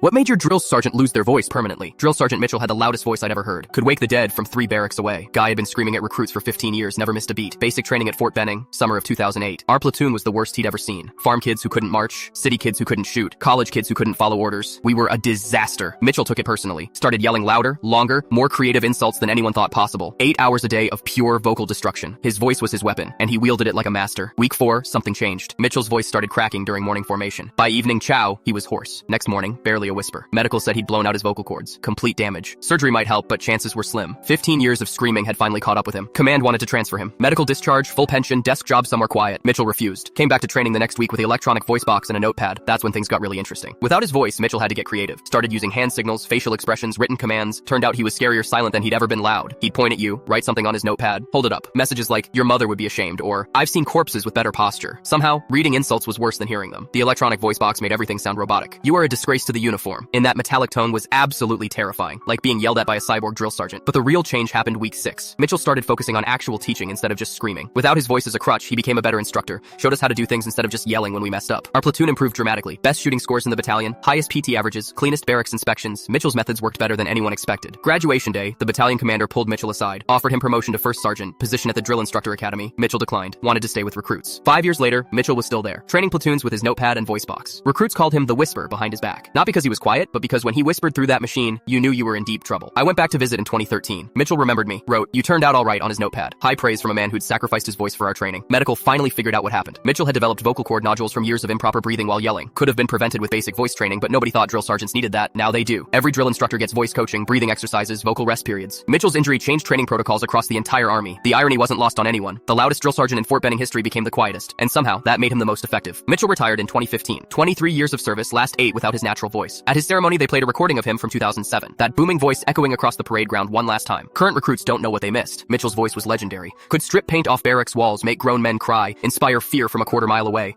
What made your drill sergeant lose their voice permanently? Drill Sergeant Mitchell had the loudest voice I'd ever heard. Could wake the dead from 3 barracks away. Guy had been screaming at recruits for 15 years, never missed a beat. Basic training at Fort Benning, summer of 2008. Our platoon was the worst he'd ever seen. Farm kids who couldn't march, city kids who couldn't shoot, college kids who couldn't follow orders. We were a disaster. Mitchell took it personally. Started yelling louder, longer, more creative insults than anyone thought possible. 8 hours a day of pure vocal destruction. His voice was his weapon, and he wielded it like a master. Week 4, something changed. Mitchell's voice started cracking during morning formation. By evening chow, he was hoarse. Next morning, barely a whisper. Medical said he'd blown out his vocal cords. Complete damage. Surgery might help, but chances were slim. 15 years of screaming had finally caught up with him. Command wanted to transfer him. Medical discharge, full pension, desk job somewhere quiet. Mitchell refused. Came back to training the next week with the electronic voice box and a notepad. That's when things got really interesting. Without his voice, Mitchell had to get creative. Started using hand signals, facial expressions, written commands. Turned out he was scarier silent than he'd ever been loud. He'd point at you, write something on his notepad, hold it up. Messages like, your mother would be ashamed, or, I've seen corpses with better posture. Somehow, reading insults was worse than hearing them. The electronic voice box made everything sound robotic. You are a disgrace to the uniform. In that metallic tone was absolutely terrifying, like being yelled at by a cyborg drill sergeant. But the real change happened week 6. Mitchell started focusing on actual teaching instead of just screaming. Without his voice as a crutch, he became a better instructor, showed us how to do things instead of just yelling when we messed up. Our platoon improved dramatically. Best shooting scores in the battalion, highest PT averages, cleanest barracks inspections. Mitchell's methods worked better than anyone expected. Graduation day, the battalion commander pulled Mitchell aside, offered him promotion to first sergeant, position at the drill instructor academy. Mitchell declined, wanted to stay with recruits. 5 years later, Mitchell was still there, training platoons with his notepad and voice box. Recruits called him the Whisper behind his back. Not because he was quiet, but because when he whispered through that machine, you knew you were in deep trouble. I went back to visit in 2013. Mitchell remembered me, wrote, you turned out all right on his notepad. High praise from a man who'd sacrificed his voice for our training. Medical finally figured out what happened. Mitchell had developed vocal cord nodules from years of improper breathing while yelling. Could have been prevented with basic voice training, but nobody thought drill sergeants needed that. Now they do. Every drill instructor gets voice coaching, breathing exercises, vocal rest periods. Mitchell's injury changed training protocols across the entire army. The irony wasn't lost on anyone. The loudest drill sergeant in Fort Benning history became the quietest, and somehow that made him the most effective. Mitchell retired in 2015. 23 years of service, last 8 without his natural voice. At his ceremony, they played a recording of him from 2007. That booming voice echoing across the parade ground one last time. Current recruits don't know what they missed. Mitchell's voice was legendary. Could strip paint off barracks walls, make grown men cry, inspire fear from a quarter mile away.